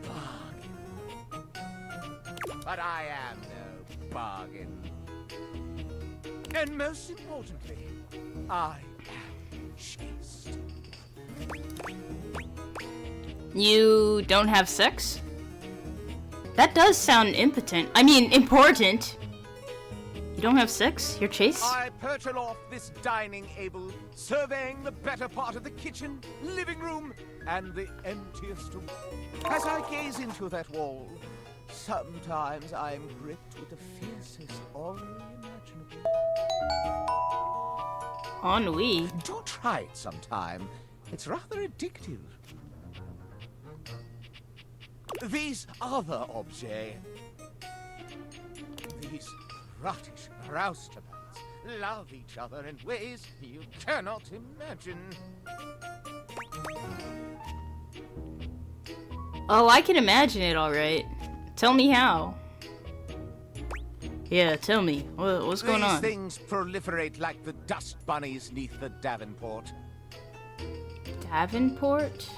bargain. But I am no bargain. And most importantly, I am chaste. You don't have sex? That does sound impotent. I mean, important. You don't have sex? You're chaste? I perch aloft this dining Abel, surveying the better part of the kitchen, living room, and the emptiest room. As I gaze into that wall, sometimes I am gripped with the fiercest ennui imaginable. Ennui? Do try it sometime. It's rather addictive. These other objets, these rottish roustabouts, love each other in ways you cannot imagine. Oh, I can imagine it alright. Tell me how. Yeah, tell me. What's going on? These things proliferate like the dust bunnies neath the Davenport. Davenport?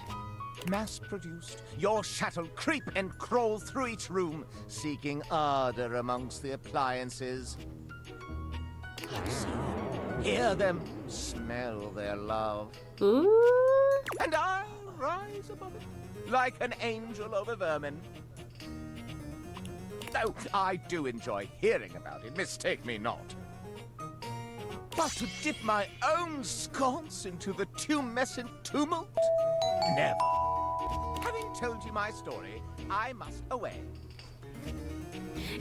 Mass-produced, your shuttle creep and crawl through each room, seeking ardor amongst the appliances. I see them, hear them, smell their love. Ooh. And I'll rise above it, like an angel over vermin. Though I do enjoy hearing about it, mistake me not. But to dip my own sconce into the tumescent tumult? Never. Having told you my story, I must away.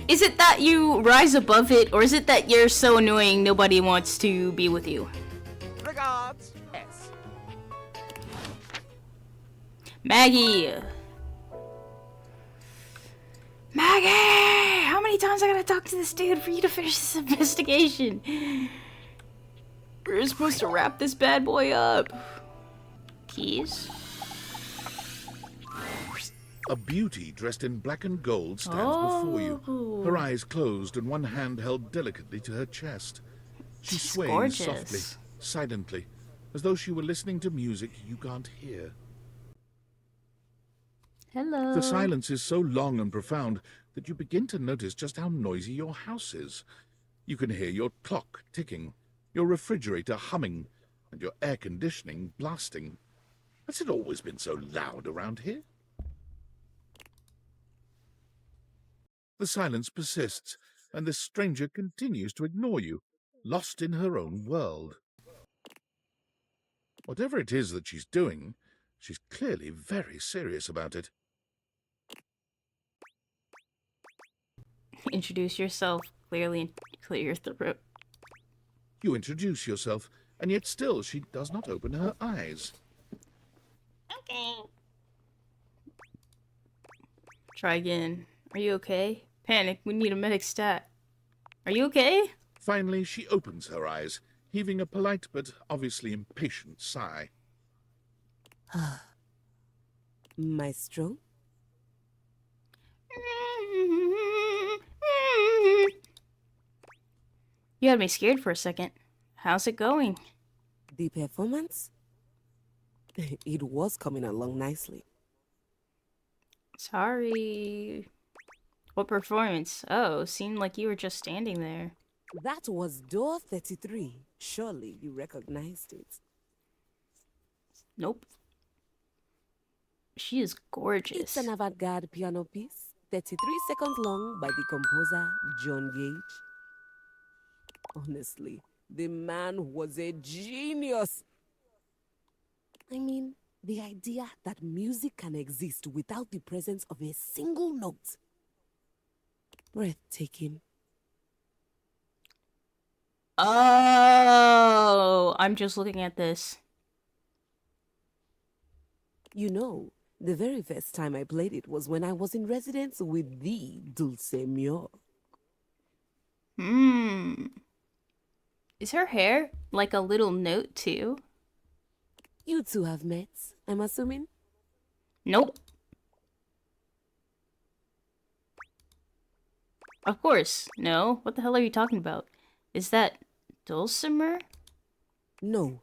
Is it that you rise above it, or is it that you're so annoying nobody wants to be with you? Regards, S. Maggie! Maggie! How many times I gotta talk to this dude for you to finish this investigation? We're supposed to wrap this bad boy up. Keys? A beauty dressed in black and gold stands before you, her eyes closed and one hand held delicately to her chest. She She's sways gorgeous. softly, silently, as though she were listening to music you can't hear. Hello. The silence is so long and profound that you begin to notice just how noisy your house is. You can hear your clock ticking, your refrigerator humming, and your air conditioning blasting. Has it always been so loud around here? The silence persists, and this stranger continues to ignore you, lost in her own world. Whatever it is that she's doing, she's clearly very serious about it. Introduce yourself clearly and clear your throat. You introduce yourself, and yet still she does not open her eyes. Okay. Try again. Are you okay? Panic, we need a medic stat. Are you okay? Finally, she opens her eyes, heaving a polite but obviously impatient sigh. Maestro? You had me scared for a second. How's it going? The performance? It was coming along nicely. Sorry. What performance? Oh, seemed like you were just standing there. That was door 33. Surely you recognized it. Nope. She is gorgeous. It's an avant-garde piano piece, 33 seconds long by the composer John Gage. Honestly, the man was a genius. I mean, the idea that music can exist without the presence of a single note. Breathtaking. Oh, I'm just looking at this. You know, the very first time I played it was when I was in residence with the Dulce Mio. Is her hair like a little note too? You two have met, I'm assuming? Nope. Of course. No. What the hell are you talking about? Is that Dulcimer? No.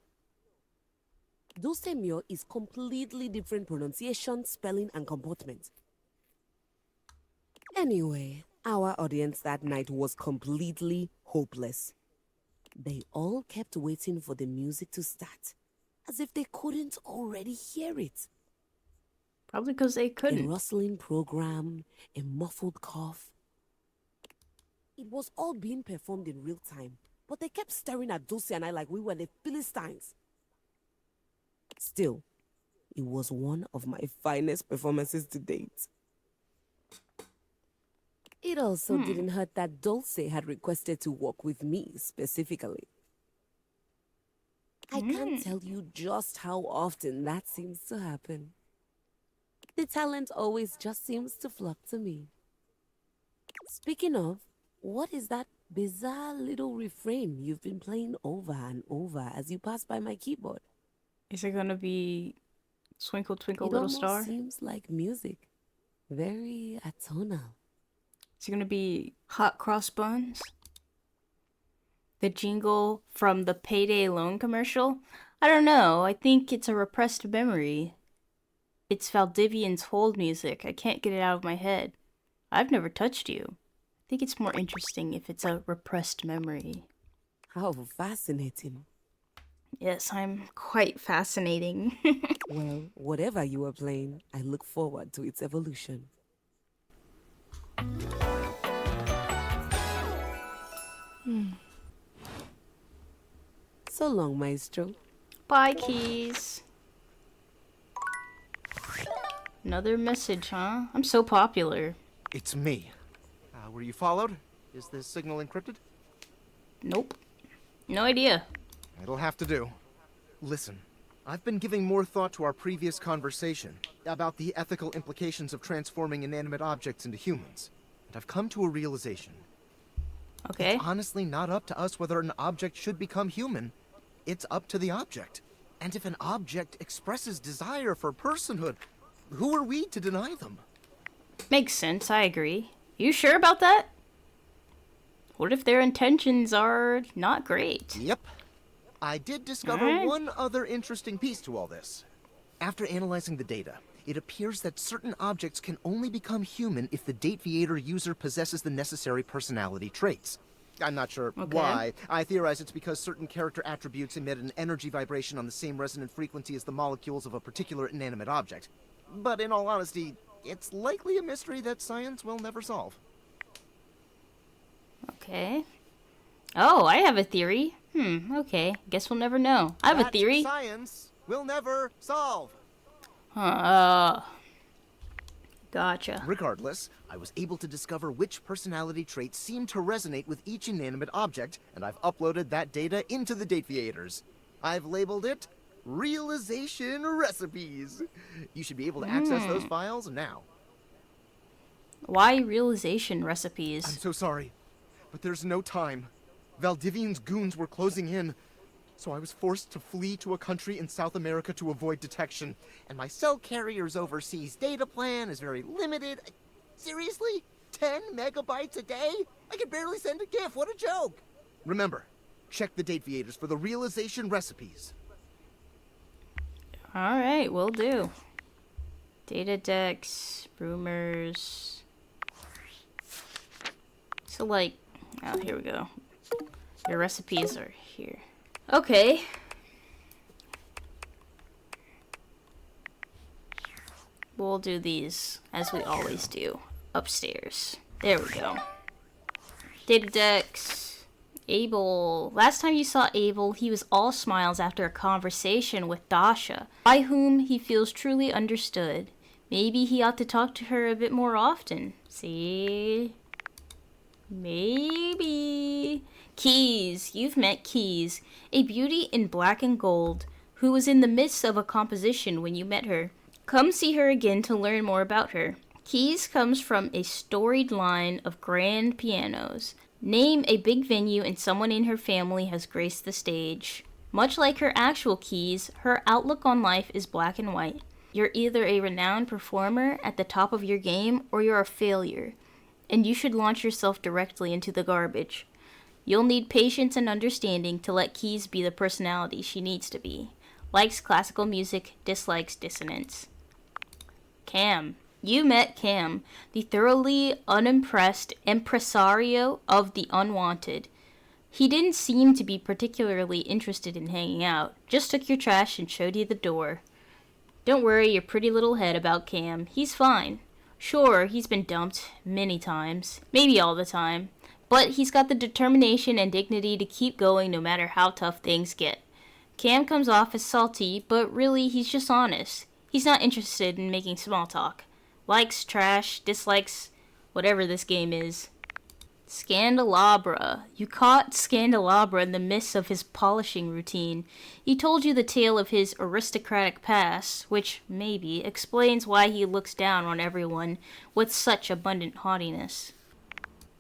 Dulcemio is completely different pronunciation, spelling, and comportment. Anyway, our audience that night was completely hopeless. They all kept waiting for the music to start, as if they couldn't already hear it. Probably because they A couldn't. rustling program, a muffled cough. It was all being performed in real time, but they kept staring at Dulce and I like we were the Philistines. Still, it was one of my finest performances to date. It also didn't hurt that Dulce had requested to work with me specifically. I can't tell you just how often that seems to happen. The talent always just seems to flock to me. Speaking of, what is that bizarre little refrain you've been playing over and over as you pass by my keyboard? Is it gonna be Twinkle Twinkle It Little almost Star? seems like music. Very atonal. Is it gonna be Hot Cross Buns? The jingle from the Payday Loan commercial? I don't know. I think it's a repressed memory. It's Valdivian's hold music. I can't get it out of my head. I've never touched you. I think it's more interesting if it's a repressed memory. How fascinating. Yes, I'm quite fascinating. Well, whatever you are playing, I look forward to its evolution. So long, Maestro. Bye, Keys. Another message, huh? I'm so popular. It's me. Were you followed? Is this signal encrypted? Nope. No idea. It'll have to do. Listen, I've been giving more thought to our previous conversation about the ethical implications of transforming inanimate objects into humans. And I've come to a realization. Okay. It's honestly not up to us whether an object should become human. It's up to the object. And if an object expresses desire for personhood, who are we to deny them? Makes sense, I agree. You sure about that? What if their intentions are not great? Yep. I did discover one other interesting piece to all this. After analyzing the data, it appears that certain objects can only become human if the Dateviator user possesses the necessary personality traits. I'm not sure why. I theorize it's because certain character attributes emit an energy vibration on the same resonant frequency as the molecules of a particular inanimate object. But in all honesty, it's likely a mystery that science will never solve. Okay. Oh, I have a theory. Okay. Guess we'll never know. I have a theory. Science will never solve. Gotcha. Regardless, I was able to discover which personality traits seem to resonate with each inanimate object, and I've uploaded that data into the Dateviators. I've labeled it Realization Recipes. You should be able to access those files now. Why realization recipes? I'm so sorry, but there's no time. Valdivian's goons were closing in, so I was forced to flee to a country in South America to avoid detection. And my cell carrier's overseas data plan is very limited. Seriously? 10 megabytes a day? I can barely send a GIF. What a joke! Remember, check the Dateviators for the realization recipes. Alright, will do. Datadex, rumors. So, like, oh, here we go. Your recipes are here. Okay. We'll do these, as we always do, upstairs. There we go. Datadex. Abel. Last time you saw Abel, he was all smiles after a conversation with Dasha, by whom he feels truly understood. Maybe he ought to talk to her a bit more often. See? Maybe. Keys. You've met Keys, a beauty in black and gold, who was in the midst of a composition when you met her. Come see her again to learn more about her. Keys comes from a storied line of grand pianos. Name a big venue and someone in her family has graced the stage. Much like her actual Keys, her outlook on life is black and white. You're either a renowned performer at the top of your game, or you're a failure, and you should launch yourself directly into the garbage. You'll need patience and understanding to let Keys be the personality she needs to be. Likes classical music, dislikes dissonance. Cam. You met Cam, the thoroughly unimpressed impresario of the unwanted. He didn't seem to be particularly interested in hanging out, just took your trash and showed you the door. Don't worry your pretty little head about Cam, he's fine. Sure, he's been dumped many times, maybe all the time, but he's got the determination and dignity to keep going no matter how tough things get. Cam comes off as salty, but really he's just honest. He's not interested in making small talk. Likes, trash, dislikes, whatever this game is. Scandalabra. You caught Scandalabra in the midst of his polishing routine. He told you the tale of his aristocratic past, which, maybe, explains why he looks down on everyone with such abundant haughtiness.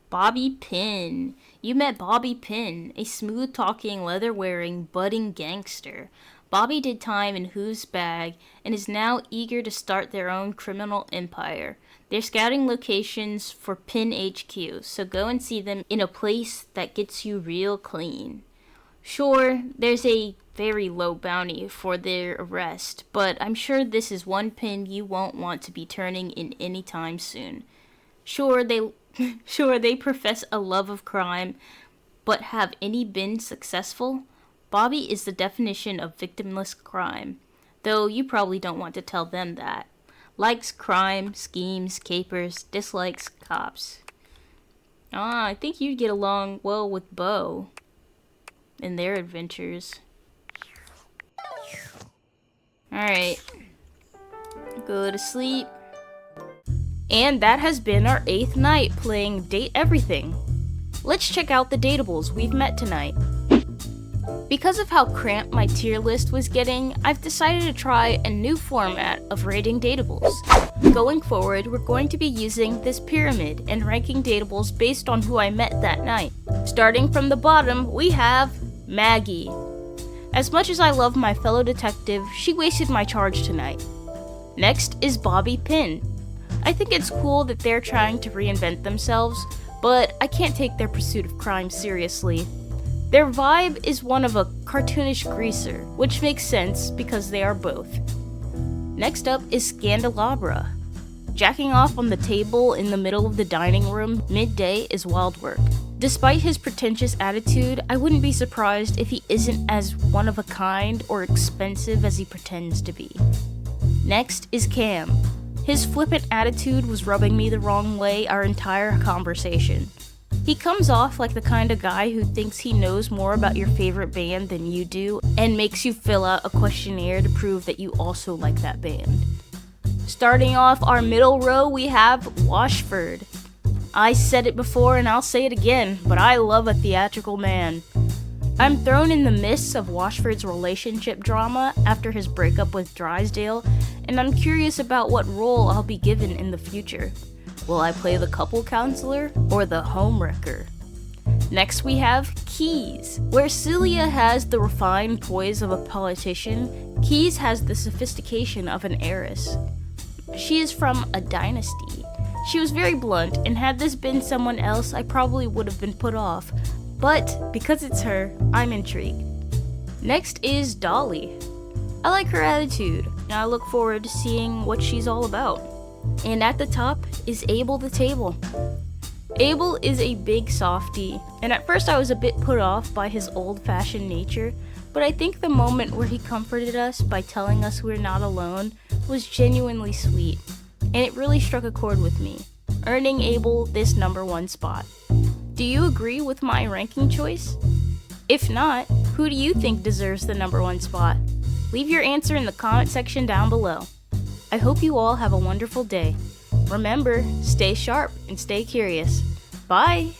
Bobby Pin. You met Bobby Pin, a smooth-talking, leather-wearing, budding gangster. Bobby did time in Who's bag and is now eager to start their own criminal empire. They're scouting locations for Pin HQ, so go and see them in a place that gets you real clean. Sure, there's a very low bounty for their arrest, but I'm sure this is one pin you won't want to be turning in any time soon. Sure, they profess a love of crime, but have any been successful? Bobby is the definition of victimless crime, though you probably don't want to tell them that. Likes crime, schemes, capers, dislikes cops. I think you'd get along well with Bo in their adventures. Alright. Go to sleep. And that has been our 8th night playing Date Everything. Let's check out the datables we've met tonight. Because of how cramped my tier list was getting, I've decided to try a new format of rating datables. Going forward, we're going to be using this pyramid and ranking datables based on who I met that night. Starting from the bottom, we have Maggie. As much as I love my fellow detective, she wasted my charge tonight. Next is Bobby Pin. I think it's cool that they're trying to reinvent themselves, but I can't take their pursuit of crime seriously. Their vibe is one of a cartoonish greaser, which makes sense because they are both. Next up is Scandalabra. Jacking off on the table in the middle of the dining room midday is wild work. Despite his pretentious attitude, I wouldn't be surprised if he isn't as one of a kind or expensive as he pretends to be. Next is Cam. His flippant attitude was rubbing me the wrong way our entire conversation. He comes off like the kind of guy who thinks he knows more about your favorite band than you do and makes you fill out a questionnaire to prove that you also like that band. Starting off our middle row, we have Washford. I said it before and I'll say it again, but I love a theatrical man. I'm thrown in the midst of Washford's relationship drama after his breakup with Drysdale, and I'm curious about what role I'll be given in the future. Will I play the couple counselor or the homewrecker? Next we have Keys. Where Celia has the refined poise of a politician, Keys has the sophistication of an heiress. She is from a dynasty. She was very blunt, and had this been someone else, I probably would have been put off. But because it's her, I'm intrigued. Next is Dolly. I like her attitude, and I look forward to seeing what she's all about. And at the top is Abel the Table. Abel is a big softie, and at first I was a bit put off by his old-fashioned nature, but I think the moment where he comforted us by telling us we're not alone was genuinely sweet, and it really struck a chord with me, earning Abel this #1 spot. Do you agree with my ranking choice? If not, who do you think deserves the #1 spot? Leave your answer in the comment section down below. I hope you all have a wonderful day. Remember, stay sharp and stay curious. Bye!